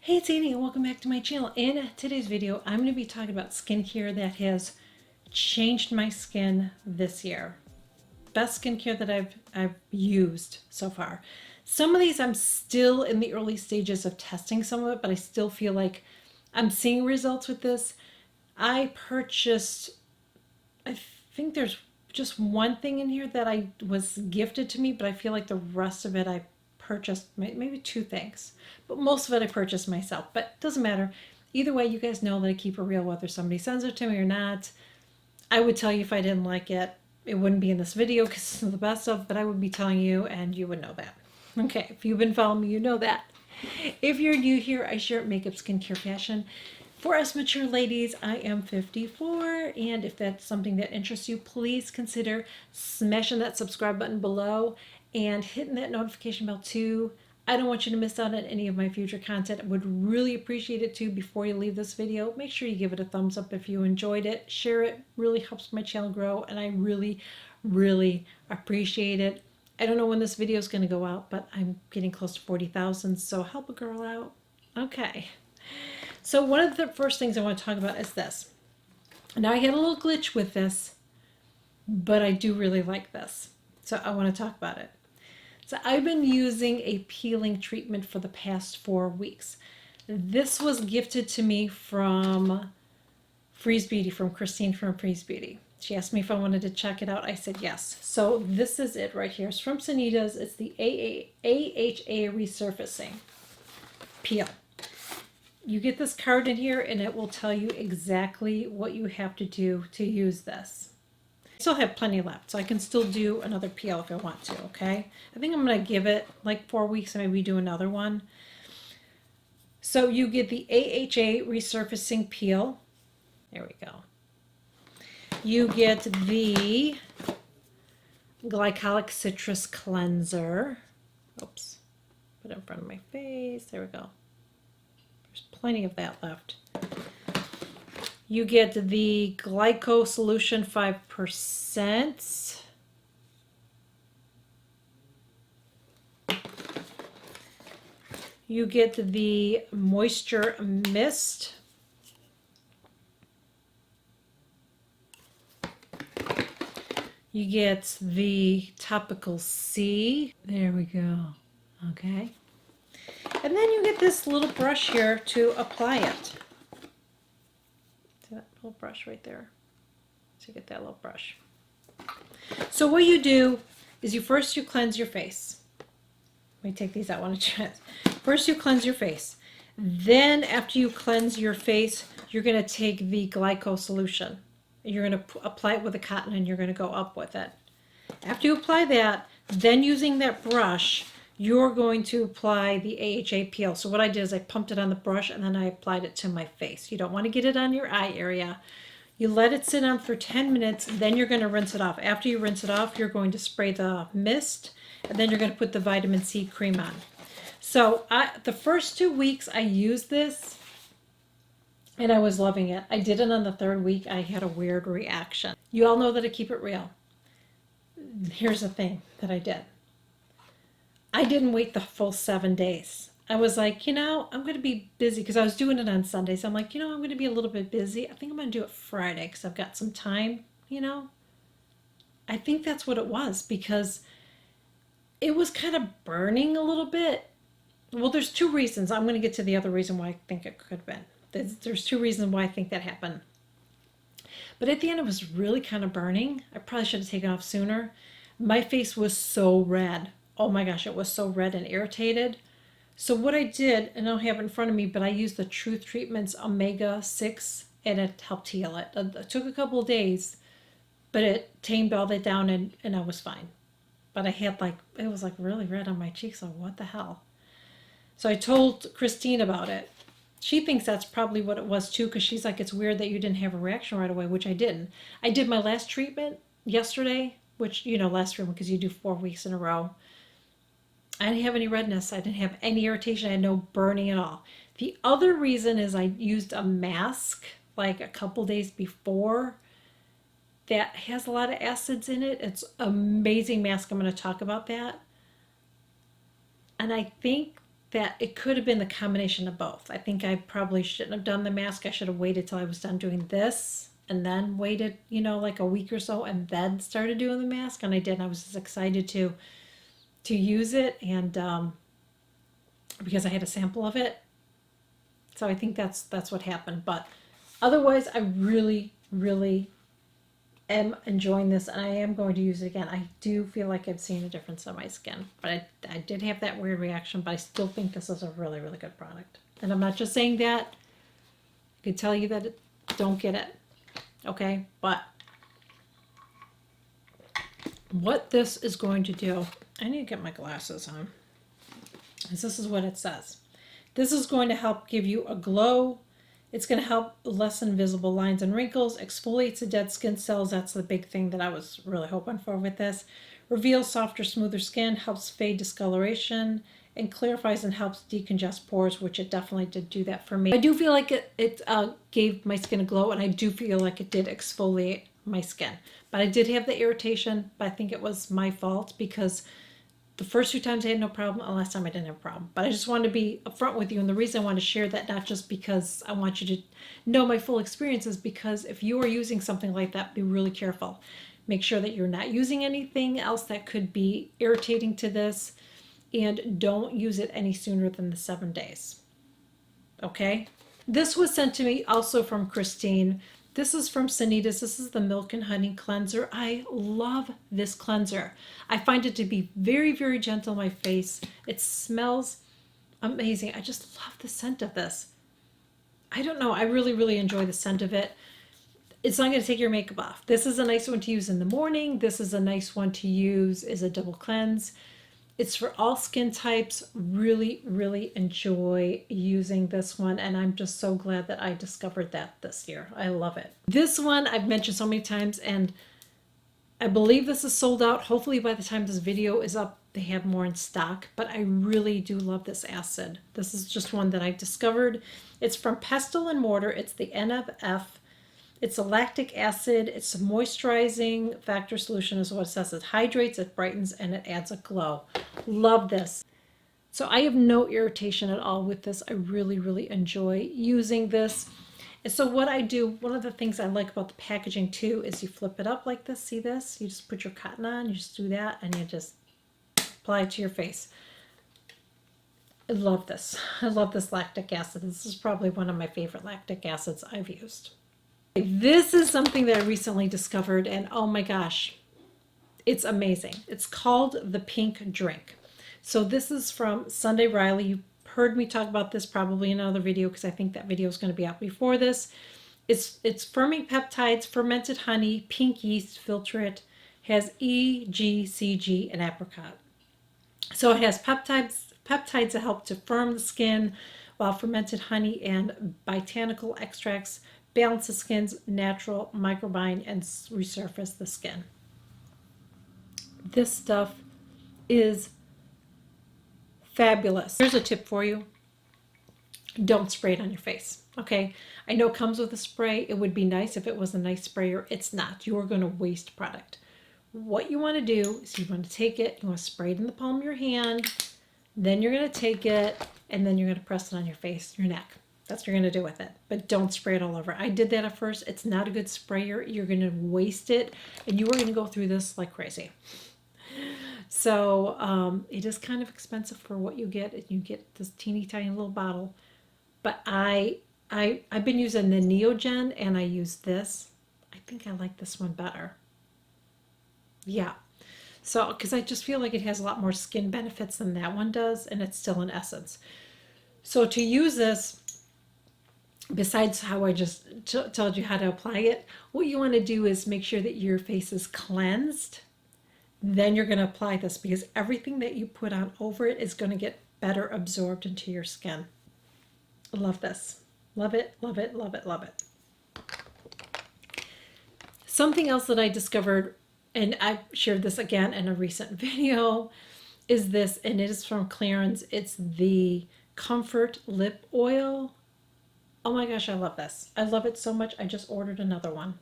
Hey, it's Annie and welcome back to my channel. In today's video, I'm going to be talking about skincare that has changed my skin this year. Best skincare that I've used so far. Some of these I'm still in the early stages of testing some of it, but I still feel like I'm seeing results with this. I purchased, I think there's just one thing in here that I was gifted to me, but I feel like the rest of it I purchased, maybe two things, but most of it I purchased myself. But it doesn't matter. Either way, you guys know that I keep it real, whether somebody sends it to me or not. I would tell you if I didn't like it. It wouldn't be in this video because it's the best of, but I would be telling you and you would know that. Okay, if you've been following me, you know that. If you're new here, I share makeup, skincare, fashion. For us mature ladies, I am 54, and if that's something that interests you, please consider smashing that subscribe button below and hitting that notification bell too. I don't want you to miss out on any of my future content. I would really appreciate it too. Before you leave this video, make sure you give it a thumbs up if you enjoyed it. Share it, really helps my channel grow, and I really appreciate it. I don't know when this video is going to go out, but I'm getting close to 40,000, so help a girl out. Okay. So one of the first things I want to talk about is this. Now I had a little glitch with this, but I do really like this. So I want to talk about it. So I've been using a peeling treatment for the past 4 weeks. This was gifted to me from Freeze Beauty, from Christine from Freeze Beauty. She asked me if I wanted to check it out. I said yes. So this is it right here. It's from Sanita's. It's the AHA Resurfacing Peel. You get this card in here and it will tell you exactly what you have to do to use this. I still have plenty left, so I can still do another peel if I want to, okay? I think I'm going to give it like 4 weeks and maybe do another one. So you get the AHA Resurfacing Peel. There we go. You get the Glycolic Citrus Cleanser. Oops. Put it in front of my face. There we go. There's plenty of that left. You get the Glyco Solution 5%. You get the Moisture Mist. You get the Topical C. There we go. Okay. And then you get this little brush here to apply it. See that little brush right there? So you get that little brush. So what you do is you cleanse your face. Let me take these out one at a time. First you cleanse your face. Then after you cleanse your face, you're going to take the Glyco solution. You're going to apply it with a cotton and you're going to go up with it. After you apply that, then using that brush, you're going to apply the AHA peel. So what I did is I pumped it on the brush and then I applied it to my face. You don't want to get it on your eye area. You let it sit on for 10 minutes, then you're going to rinse it off. After you rinse it off, you're going to spray the mist, and then you're going to put the vitamin C cream on. So the first 2 weeks I used this, and I was loving it. I did it on the 3rd week. I had a weird reaction. You all know that I keep it real. Here's the thing that I did. I didn't wait the full 7 days. I was like, I'm going to be busy because I was doing it on Sundays. I'm like, I'm going to be a little bit busy. I think I'm going to do it Friday because I've got some time, I think that's what it was because it was kind of burning a little bit. Well, there's 2 reasons. I'm going to get to the other reason why I think it could have been. There's 2 reasons why I think that happened. But at the end, it was really kind of burning. I probably should have taken it off sooner. My face was so red. Oh my gosh, it was so red and irritated. So what I did, and I don't have it in front of me, but I used the Truth Treatments Omega-6 and it helped heal it. It took a couple of days, but it tamed all that down and I was fine. But I had it was really red on my cheeks. Like, what the hell? So I told Christine about it. She thinks that's probably what it was too, because she's like, it's weird that you didn't have a reaction right away, which I didn't. I did my last treatment yesterday, which, last treatment because you do 4 weeks in a row. I didn't have any redness. I didn't have any irritation. I had no burning at all. The other reason is I used a mask like a couple days before that has a lot of acids in it. It's an amazing mask. I'm going to talk about that. And I think that it could have been the combination of both. I think I probably shouldn't have done the mask. I should have waited till I was done doing this and then waited, you know, like a week or so and then started doing the mask. And I did. I was just excited to use it, and because I had a sample of it. So I think that's what happened. But otherwise, I really, really am enjoying this, and I am going to use it again. I do feel like I've seen a difference on my skin, but I did have that weird reaction, but I still think this is a really, really good product. And I'm not just saying that. I can tell you that don't get it, okay? But what this is going to do, I need to get my glasses on, because this is what it says. This is going to help give you a glow. It's going to help lessen visible lines and wrinkles, exfoliates the dead skin cells. That's the big thing that I was really hoping for with this. Reveals softer, smoother skin, helps fade discoloration, and clarifies and helps decongest pores, which it definitely did do that for me. I do feel like it gave my skin a glow, and I do feel like it did exfoliate my skin. But I did have the irritation, but I think it was my fault because the first 2 times I had no problem, and last time I didn't have a problem. But I just wanted to be upfront with you, and the reason I want to share that, not just because I want you to know my full experience, is because if you are using something like that, be really careful. Make sure that you're not using anything else that could be irritating to this, and don't use it any sooner than the 7 days. Okay? This was sent to me also from Christine. This is from Sanitas. This is the Milk and Honey Cleanser. I love this cleanser. I find it to be very, very gentle on my face. It smells amazing. I just love the scent of this. I don't know. I really, really enjoy the scent of it. It's not going to take your makeup off. This is a nice one to use in the morning. This is a nice one to use as a double cleanse. It's for all skin types. Really, really enjoy using this one, and I'm just so glad that I discovered that this year. I love it. This one I've mentioned so many times, and I believe this is sold out. Hopefully by the time this video is up, they have more in stock, but I really do love this acid. This is just one that I've discovered. It's from Pestle and Mortar. It's the NFF. It's a lactic acid. It's a moisturizing factor solution is what it says. It hydrates, it brightens, and it adds a glow. Love this. So I have no irritation at all with this. I really, really enjoy using this. And so what I do, one of the things I like about the packaging too, is you flip it up like this. See this? You just put your cotton on, you just do that, and you just apply it to your face. I love this. I love this lactic acid. This is probably one of my favorite lactic acids I've used. This is something that I recently discovered, and oh my gosh, it's amazing. It's called the Pink Drink. So this is from Sunday Riley. You heard me talk about this probably in another video because I think that video is going to be out before this. It's firming peptides, fermented honey, pink yeast, filtrate, has E, G, C, G, and apricot. So it has peptides that help to firm the skin, while fermented honey and botanical extracts balance the skin's natural microbiome and resurface the skin. This stuff is fabulous. Here's a tip for you. Don't spray it on your face, okay? I know it comes with a spray. It would be nice if it was a nice sprayer. It's not. You are going to waste product. What you want to do is you want to take it, you want to spray it in the palm of your hand, then you're going to take it, and then you're going to press it on your face, your neck. That's what you're going to do with it. But don't spray it all over. I did that at first. It's not a good sprayer. You're going to waste it, and you are going to go through this like crazy. So it is kind of expensive for what you get. You get this teeny tiny little bottle. But I've been using the Neogen, and I use this. I think I like this one better. Yeah. So, because I just feel like it has a lot more skin benefits than that one does, and it's still an essence. So to use this, besides how I just told you how to apply it, what you want to do is make sure that your face is cleansed. Then you're going to apply this, because everything that you put on over it is going to get better absorbed into your skin. I love this. Love it, love it, love it, love it. Something else that I discovered, and I shared this again in a recent video, is this, and it is from Clarins. It's the Comfort Lip Oil. Oh my gosh, I love this. I love it so much. I just ordered another one.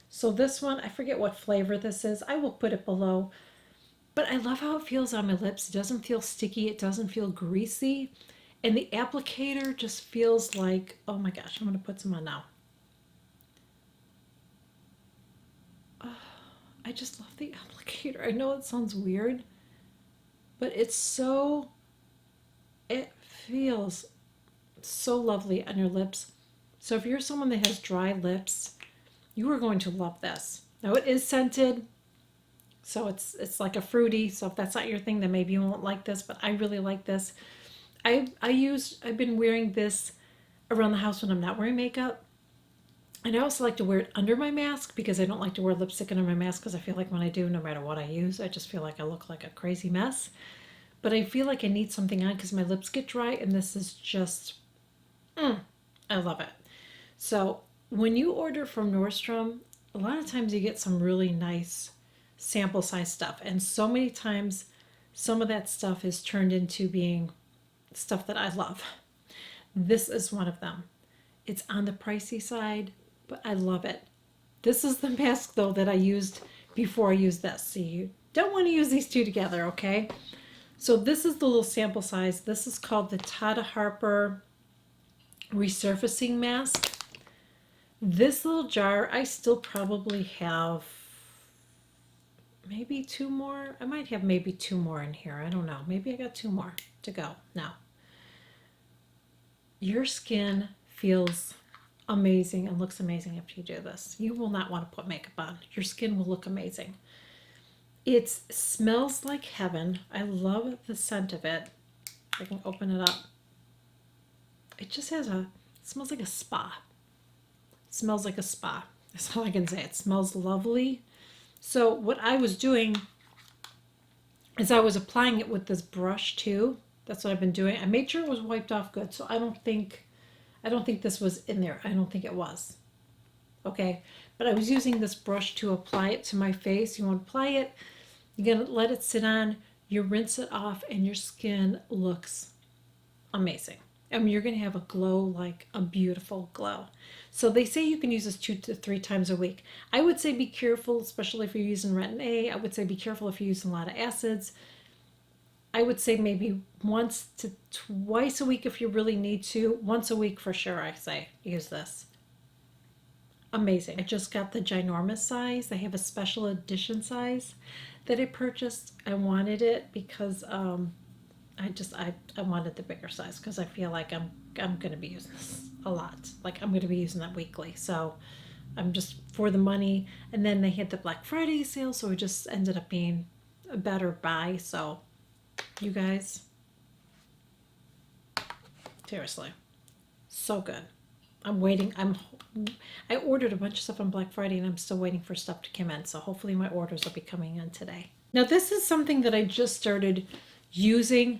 So this one, I forget what flavor this is. I will put it below. But I love how it feels on my lips. It doesn't feel sticky. It doesn't feel greasy. And the applicator just feels like, oh my gosh, I'm going to put some on now. Oh, I just love the applicator. I know it sounds weird, but it feels so lovely on your lips. So if you're someone that has dry lips, you are going to love this. Now it is scented, so it's like a fruity. So if that's not your thing, then maybe you won't like this. But I really like this. I've been wearing this around the house when I'm not wearing makeup. And I also like to wear it under my mask because I don't like to wear lipstick under my mask because I feel like when I do, no matter what I use, I just feel like I look like a crazy mess. But I feel like I need something on because my lips get dry, and this is just, I love it. So when you order from Nordstrom, a lot of times you get some really nice sample size stuff. And so many times some of that stuff is turned into being stuff that I love. This is one of them. It's on the pricey side, but I love it. This is the mask though that I used before I used this. So you don't want to use these two together, okay? So this is the little sample size. This is called the Tada Harper Resurfacing Mask. This little jar, I still probably have maybe 2 more. I might have maybe 2 more in here. I don't know. Maybe I got 2 more to go now. Your skin feels amazing and looks amazing after you do this. You will not want to put makeup on. Your skin will look amazing. It smells like heaven. I love the scent of it. I can open it up. It just has it smells like a spa. It smells like a spa. That's all I can say. It smells lovely. So what I was doing is I was applying it with this brush too. That's what I've been doing. I made sure it was wiped off good. So I don't think this was in there. I don't think it was. Okay. But I was using this brush to apply it to my face. You want to apply it. You're going to let it sit on. You rinse it off and your skin looks amazing. I mean, you're going to have a glow, like a beautiful glow. So they say you can use this 2 to 3 times a week. I would say be careful, especially if you're using retin A. I would say be careful if you're using a lot of acids. I would say maybe once to twice a week if you really need to. Once a week for sure, I say use this. Amazing. I just got the ginormous size. They have a special edition size that I purchased. I wanted it because I wanted the bigger size because I feel like I'm going to be using this a lot. Like I'm going to be using that weekly. So I'm just for the money. And then they had the Black Friday sale, so it just ended up being a better buy. So you guys, seriously, so good. I'm waiting. I ordered a bunch of stuff on Black Friday and I'm still waiting for stuff to come in. So hopefully my orders will be coming in today. Now this is something that I just started using,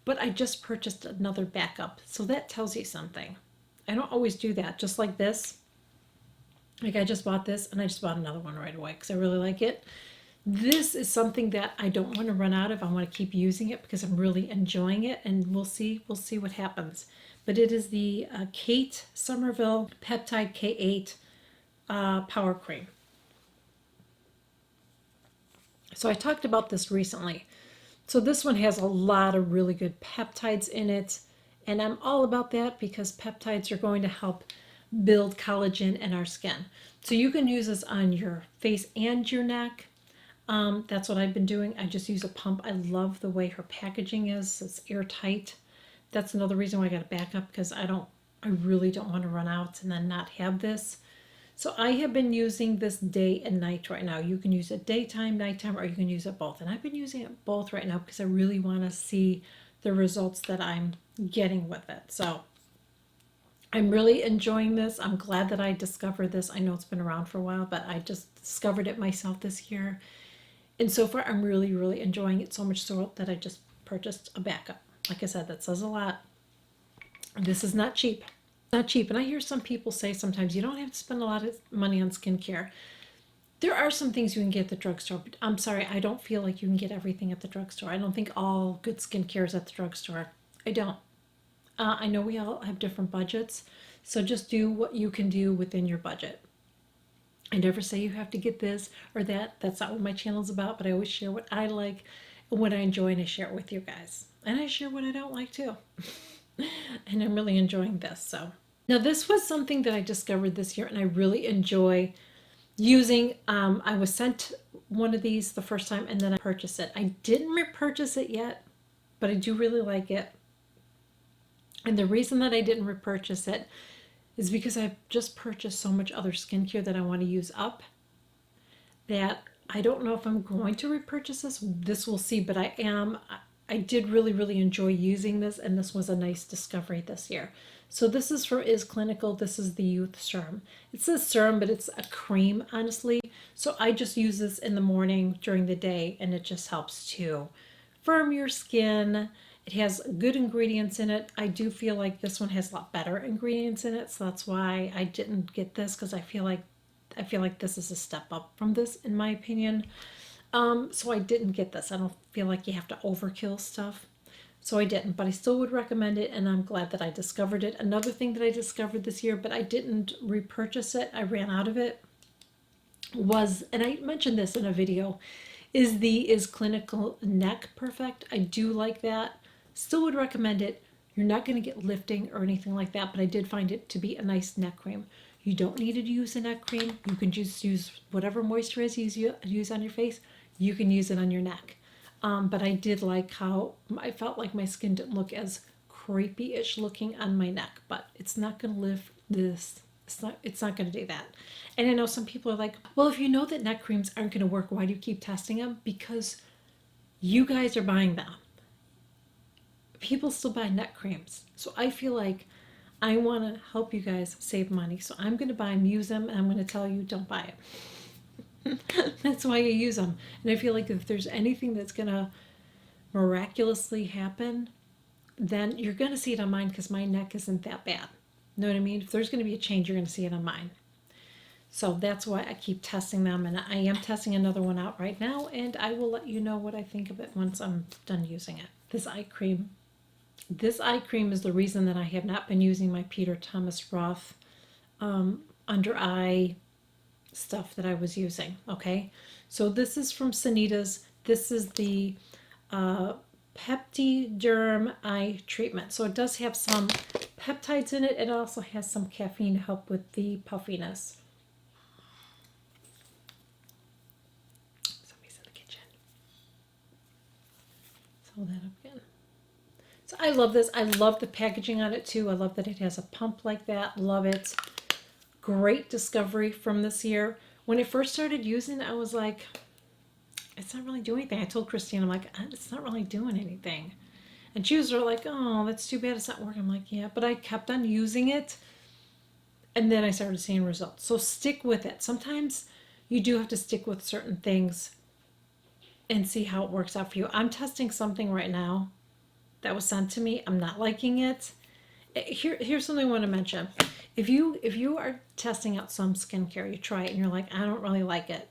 but I just purchased another backup. So that tells you something. I don't always do that. Just like this. Like I just bought this and I just bought another one right away because I really like it. This is something that I don't want to run out of. I want to keep using it because I'm really enjoying it, and we'll see what happens. But it is the Kate Somerville Peptide K8 Power Cream. So I talked about this recently. So this one has a lot of really good peptides in it, and I'm all about that because peptides are going to help build collagen in our skin. So you can use this on your face and your neck. That's what I've been doing. I just use a pump. I love the way her packaging is. It's airtight. That's another reason why I got a backup because I really don't want to run out and then not have this. So I have been using this day and night right now. You can use it daytime, nighttime, or you can use it both. And I've been using it both right now because I really want to see the results that I'm getting with it. So I'm really enjoying this. I'm glad that I discovered this. I know it's been around for a while, but I just discovered it myself this year. And so far, I'm really, really enjoying it so much so that I just purchased a backup. Like I said, that says a lot. This is not cheap. Not cheap. And I hear some people say sometimes you don't have to spend a lot of money on skincare. There are some things you can get at the drugstore, but I'm sorry, I don't feel like you can get everything at the drugstore. I don't think all good skincare is at the drugstore. I don't. I know we all have different budgets, so just do what you can do within your budget. I never say you have to get this or that. That's not what my channel is about, but I always share what I like and what I enjoy, and I share it with you guys. And I share what I don't like too. And I'm really enjoying this. So now this was something that I discovered this year and I really enjoy using. I was sent one of these the first time and then I purchased it. I didn't repurchase it yet, but I do really like it. And the reason that I didn't repurchase it is because I've just purchased so much other skincare that I want to use up that I don't know if I'm going to repurchase this. This we'll see, but I am. I did really, really enjoy using this, and this was a nice discovery this year. So this is for Is Clinical. This is the Youth Serum. It says serum, but it's a cream, honestly. So I just use this in the morning during the day, and it just helps to firm your skin. It has good ingredients in it. I do feel like this one has a lot better ingredients in it, so that's why I didn't get this, because I feel like this is a step up from this, in my opinion. So I didn't get this. I don't feel like you have to overkill stuff. So I didn't, but I still would recommend it, and I'm glad that I discovered it. Another thing that I discovered this year, but I didn't repurchase it, I ran out of it, was, and I mentioned this in a video, is the Is Clinical Neck Perfect. I do like that. Still would recommend it. You're not going to get lifting or anything like that, but I did find it to be a nice neck cream. You don't need to use a neck cream. You can just use whatever moisturizer you use on your face. You can use it on your neck. But I did like how I felt like my skin didn't look as crepey-ish looking on my neck, but it's not going to lift this. It's not going to do that. And I know some people are like, well, if you know that neck creams aren't going to work, why do you keep testing them? Because you guys are buying them. People still buy neck creams. So I feel like I want to help you guys save money. So I'm going to buy them, use them, and I'm going to tell you don't buy it. That's why you use them. And I feel like if there's anything that's going to miraculously happen, then you're going to see it on mine, because my neck isn't that bad. Know what I mean? If there's going to be a change, you're going to see it on mine. So that's why I keep testing them, and I am testing another one out right now, and I will let you know what I think of it once I'm done using it. This eye cream is the reason that I have not been using my Peter Thomas Roth under eye stuff that I was using. Okay, so this is from Sanita's. This is the Pepti Germ eye treatment. So it does have some peptides in it. It also has some caffeine to help with the puffiness. Somebody's in the kitchen. Let's hold that up again. So I love this. I love the packaging on it too. I love that it has a pump like that. Love it. Great discovery from this year. When I first started using it, I was like, it's not really doing anything. I told Christine, I'm like, it's not really doing anything. And she was like, oh, that's too bad it's not working. I'm like, yeah, but I kept on using it. And then I started seeing results. So stick with it. Sometimes you do have to stick with certain things and see how it works out for you. I'm testing something right now that was sent to me. I'm not liking it. Here's something I want to mention. If you are testing out some skincare, you try it and you're like, I don't really like it.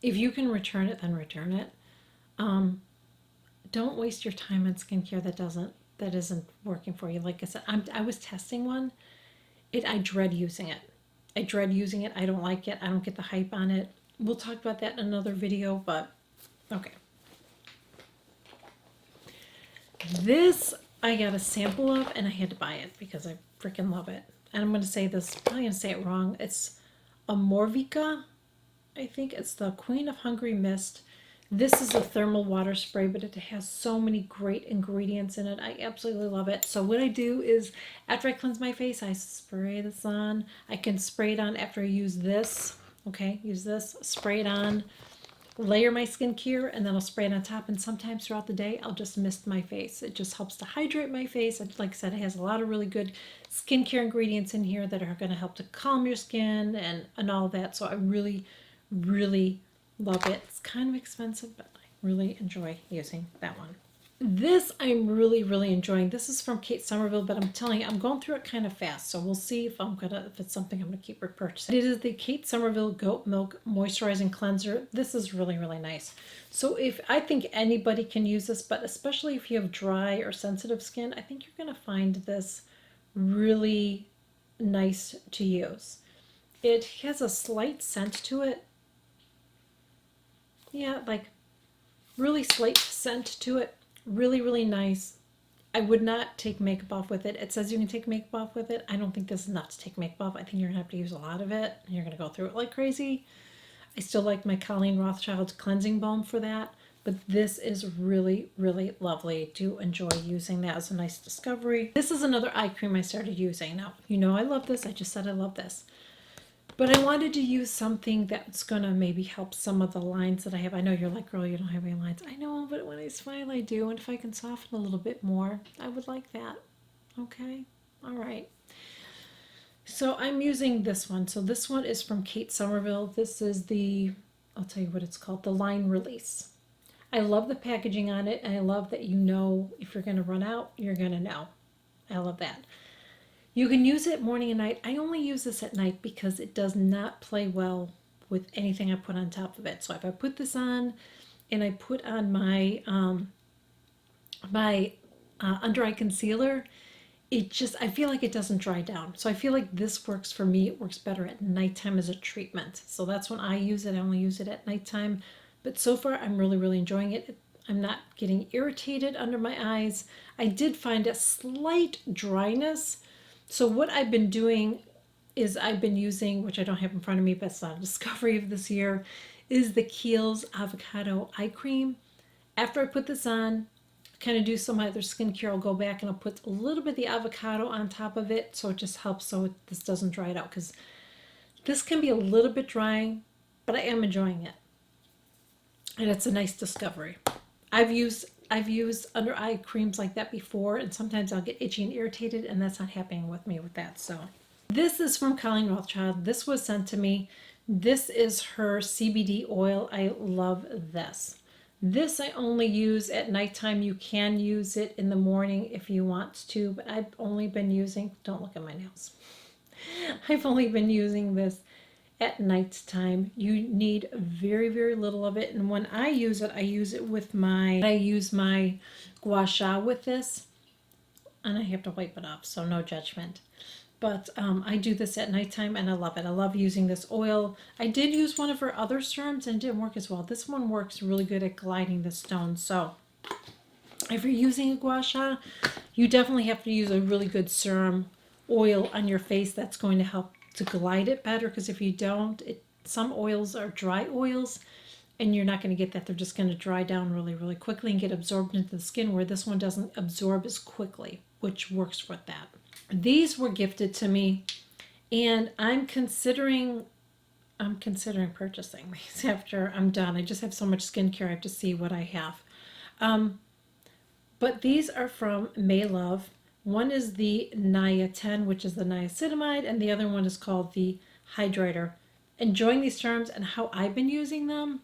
If you can return it, then return it. Don't waste your time on skincare that isn't working for you. Like I said, I was testing one. I dread using it. I don't like it. I don't get the hype on it. We'll talk about that in another video, but okay. This I got a sample of and I had to buy it because I freaking love it. And I'm going to say this, I'm probably going to say it wrong. It's a Morvica. I think it's the Queen of Hungry Mist. This is a thermal water spray, but it has so many great ingredients in it. I absolutely love it. So what I do is after I cleanse my face, I spray this on. I can spray it on after I use this. Okay, use this, spray it on, layer my skincare, and then I'll spray it on top. And sometimes throughout the day, I'll just mist my face. It just helps to hydrate my face. Like I said, it has a lot of really good skincare ingredients in here that are going to help to calm your skin and all that. So I really, really love it. It's kind of expensive, but I really enjoy using that one. This I'm really, really enjoying. This is from Kate Somerville, but I'm telling you, I'm going through it kind of fast. So we'll see if it's something I'm gonna keep repurchasing. It is the Kate Somerville Goat Milk Moisturizing Cleanser. This is really, really nice. So I think anybody can use this, but especially if you have dry or sensitive skin, I think you're gonna find this really nice to use. It has a slight scent to it. Yeah, like really slight scent to it. Really, really nice. I would not take makeup off with it. It says you can take makeup off with it. I don't think this is enough to take makeup off. I think you're gonna have to use a lot of it, and you're gonna go through it like crazy. I still like my Colleen Rothschild's cleansing balm for that, but this is really, really lovely. To enjoy using that as a nice discovery. This is another eye cream I started using. Now, you know I love this. I just said I love this. But I wanted to use something that's going to maybe help some of the lines that I have. I know you're like, girl, you don't have any lines. I know, but when I smile, I do. And if I can soften a little bit more, I would like that. Okay? All right. So I'm using this one. So this one is from Kate Somerville. This is the, I'll tell you what it's called, the Line Release. I love the packaging on it, and I love that you know if you're going to run out, you're going to know. I love that. You can use it morning and night. I only use this at night because it does not play well with anything I put on top of it. So if I put this on and I put on my under eye concealer, it just, I feel like it doesn't dry down. So I feel like this works for me. It works better at nighttime as a treatment. So that's when I use it. I only use it at nighttime. But so far, I'm really, really enjoying it. I'm not getting irritated under my eyes. I did find a slight dryness. So what I've been doing is I've been using, which I don't have in front of me, but it's not a discovery of this year, is the Kiehl's Avocado Eye Cream. After I put this on, kind of do some other skincare, I'll go back and I'll put a little bit of the avocado on top of it, so it just helps so this doesn't dry it out, because this can be a little bit drying, but I am enjoying it. And it's a nice discovery. I've used under eye creams like that before, and sometimes I'll get itchy and irritated, and that's not happening with me with that. So this is from Colleen Rothschild. This was sent to me. This is her CBD oil. I love this. This I only use at nighttime. You can use it in the morning if you want to, but I've only been using, don't look at my nails. I've only been using this at nighttime. You need very, very little of it. And when I use it with I use my gua sha with this, and I have to wipe it off, so no judgment. But I do this at nighttime, and I love it. I love using this oil. I did use one of her other serums, and it didn't work as well. This one works really good at gliding the stone. So if you're using a gua sha, you definitely have to use a really good serum oil on your face. That's going to help to glide it better, because if you don't, some oils are dry oils, and you're not going to get that. They're just going to dry down really, really quickly and get absorbed into the skin, where this one doesn't absorb as quickly, which works with that. These were gifted to me, and I'm considering purchasing these after I'm done. I just have so much skincare, I have to see what I have. But these are from May Love. One is the Nia 10, which is the niacinamide, and the other one is called the Hydrator. Enjoying these terms and how I've been using them,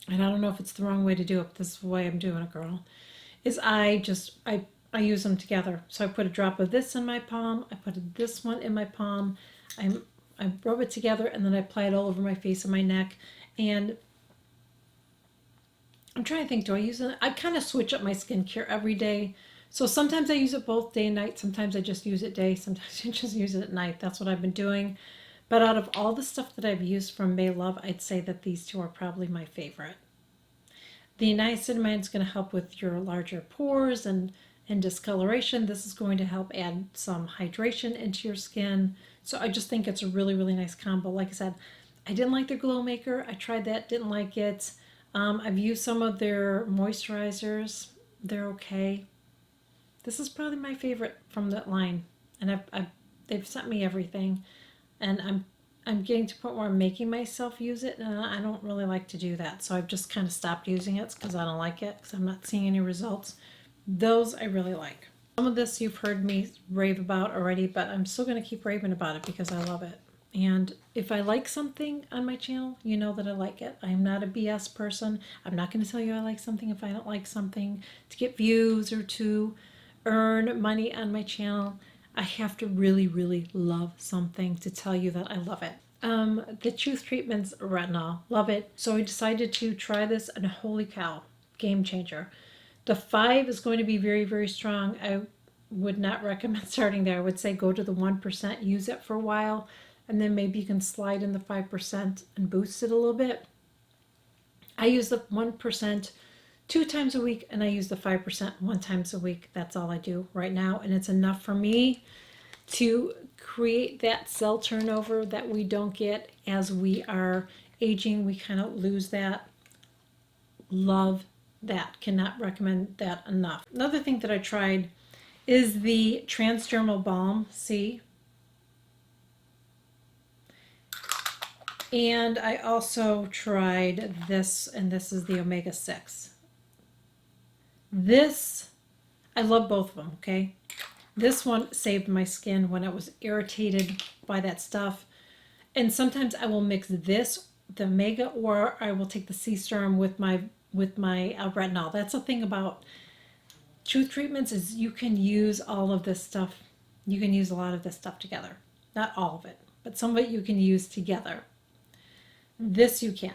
and I don't know if it's the wrong way to do it, but this is the way I'm doing it, girl, is I use them together. So I put a drop of this in my palm, I put this one in my palm, I rub it together, and then I apply it all over my face and my neck. And I'm trying to think, do I use it? I kind of switch up my skincare every day. So sometimes I use it both day and night. Sometimes I just use it day. Sometimes I just use it at night. That's what I've been doing. But out of all the stuff that I've used from May Love, I'd say that these two are probably my favorite. The niacinamide is going to help with your larger pores and discoloration. This is going to help add some hydration into your skin. So I just think it's a really, really nice combo. Like I said, I didn't like their Glow Maker. I tried that, didn't like it. I've used some of their moisturizers. They're okay. This is probably my favorite from that line, and they've sent me everything, and I'm getting to the point where I'm making myself use it, and I don't really like to do that, so I've just kind of stopped using it because I don't like it, because I'm not seeing any results. Those I really like. Some of this you've heard me rave about already, but I'm still going to keep raving about it because I love it. And if I like something on my channel, you know that I like it. I'm not a BS person. I'm not going to tell you I like something if I don't like something to get views or to earn money on my channel. I have to really, really love something to tell you that I love it. The Truth Treatments Retinol, love it. So I decided to try this, and holy cow, game changer. The 5 is going to be very, very strong. I would not recommend starting there. I would say go to the 1%, use it for a while, and then maybe you can slide in the 5% and boost it a little bit. I use the 1% 2 times a week, and I use the 5% 1 times a week. That's all I do right now, and it's enough for me to create that cell turnover that we don't get as we are aging. We kind of lose that. Love that. Cannot recommend that enough. Another thing that I tried is the Transdermal Balm. See? And I also tried this, and this is the omega-6. This, I love both of them, okay? This one saved my skin when I was irritated by that stuff. And sometimes I will mix this, the Omega, or I will take the C Serum with my retinol. That's the thing about truth treatments, is you can use all of this stuff. You can use a lot of this stuff together. Not all of it, but some of it you can use together. This you can.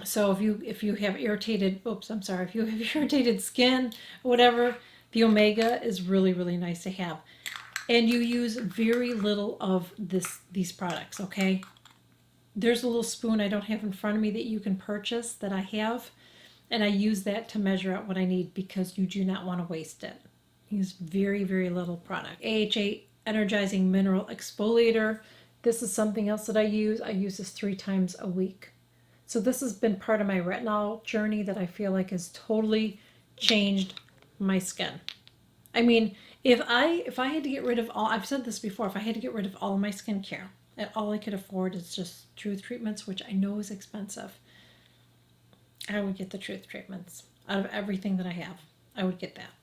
So if you have irritated, if you have irritated skin or whatever, the Omega is really, really nice to have. And you use very little of these products, okay? There's a little spoon I don't have in front of me that you can purchase that I have, and I use that to measure out what I need because you do not want to waste it. Use very, very little product. AHA Energizing Mineral Exfoliator. This is something else that I use. I use this 3 times a week. So this has been part of my retinol journey that I feel like has totally changed my skin. I mean, if I had to get rid of all, I've said this before, if I had to get rid of all my skincare and all I could afford is just truth treatments, which I know is expensive, I would get the truth treatments. Out of everything that I have, I would get that.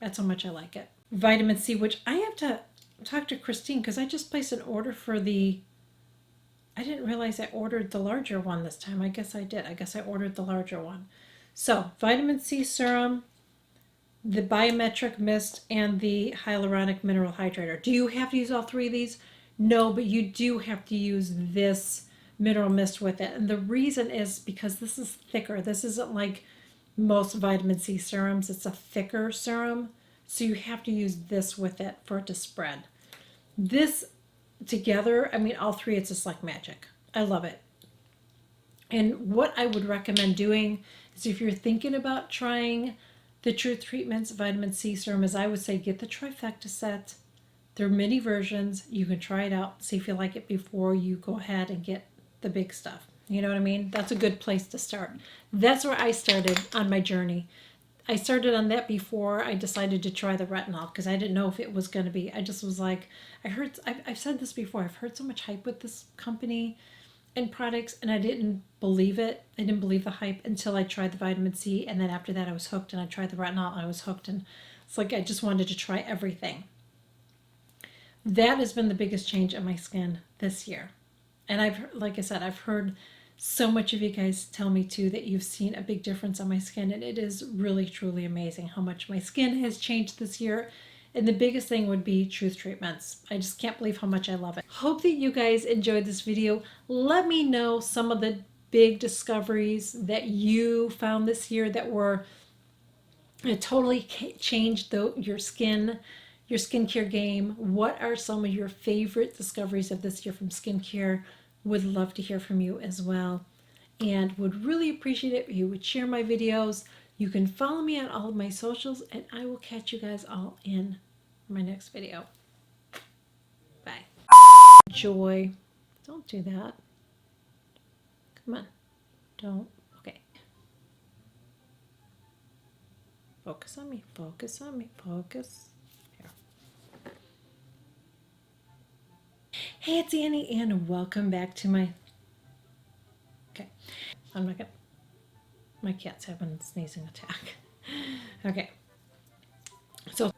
That's how much I like it. Vitamin C, which I have to talk to Christine because I just placed an order for I didn't realize I ordered the larger one this time. I guess I did. I guess I ordered the larger one. So, vitamin C serum, the biometric mist, and the hyaluronic mineral hydrator. Do you have to use all 3 of these? No, but you do have to use this mineral mist with it. And the reason is because this is thicker. This isn't like most vitamin C serums. It's a thicker serum. So you have to use this with it for it to spread. This together, I mean, all 3, it's just like magic. I love it. And what I would recommend doing is if you're thinking about trying the Truth Treatments vitamin C serum, is I would say get the trifecta set. There are many versions. You can try it out, see if you like it before you go ahead and get the big stuff. You know what I mean? That's a good place to start. That's where I started on my journey. I started on that before I decided to try the retinol because I didn't know if it was going to be. I just was like, I've said this before, I've heard so much hype with this company and products, and I didn't believe it. I didn't believe the hype until I tried the vitamin C, and then after that I was hooked, and I tried the retinol and I was hooked, and it's like I just wanted to try everything. That has been the biggest change in my skin this year. And like I said, I've heard so much of you guys tell me too that you've seen a big difference on my skin, and it is really truly amazing how much my skin has changed this year. And the biggest thing would be truth treatments. I just can't believe how much I love it. Hope that you guys enjoyed this video. Let me know some of the big discoveries that you found this year that were totally changed your skincare game. What are some of your favorite discoveries of this year from skincare? Would love to hear from you as well, and would really appreciate it if you would share my videos. You can follow me on all of my socials, and I will catch you guys all in my next video. Bye. Joy. Don't do that. Come on. Don't. Okay. Focus on me. Focus on me. Focus. Hey, it's Annie, and welcome back to my... Okay, I'm not gonna... My cat's having a sneezing attack. Okay, so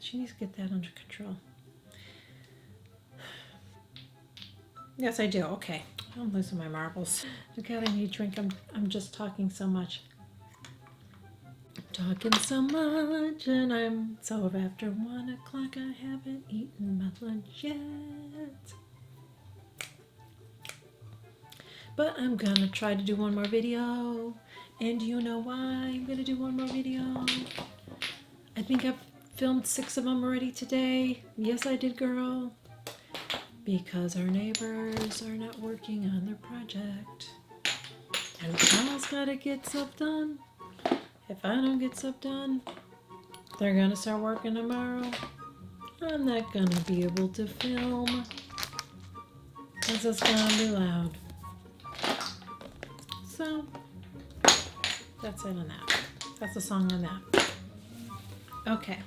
she needs to get that under control. Yes, I do. Okay, I'm losing my marbles. Okay, I need a drink. I'm just talking so much. Talking so much, and I'm so after 1 o'clock. I haven't eaten my lunch yet, but I'm gonna try to do one more video. And do you know why I'm gonna do one more video? I think I've filmed 6 of them already today. Yes, I did, girl. Because our neighbors are not working on their project. And Kyle's gotta get stuff done. If I don't get stuff done, they're gonna start working tomorrow. I'm not gonna be able to film. Cause it's gonna be loud. So that's it on that. That's the song on that. Okay.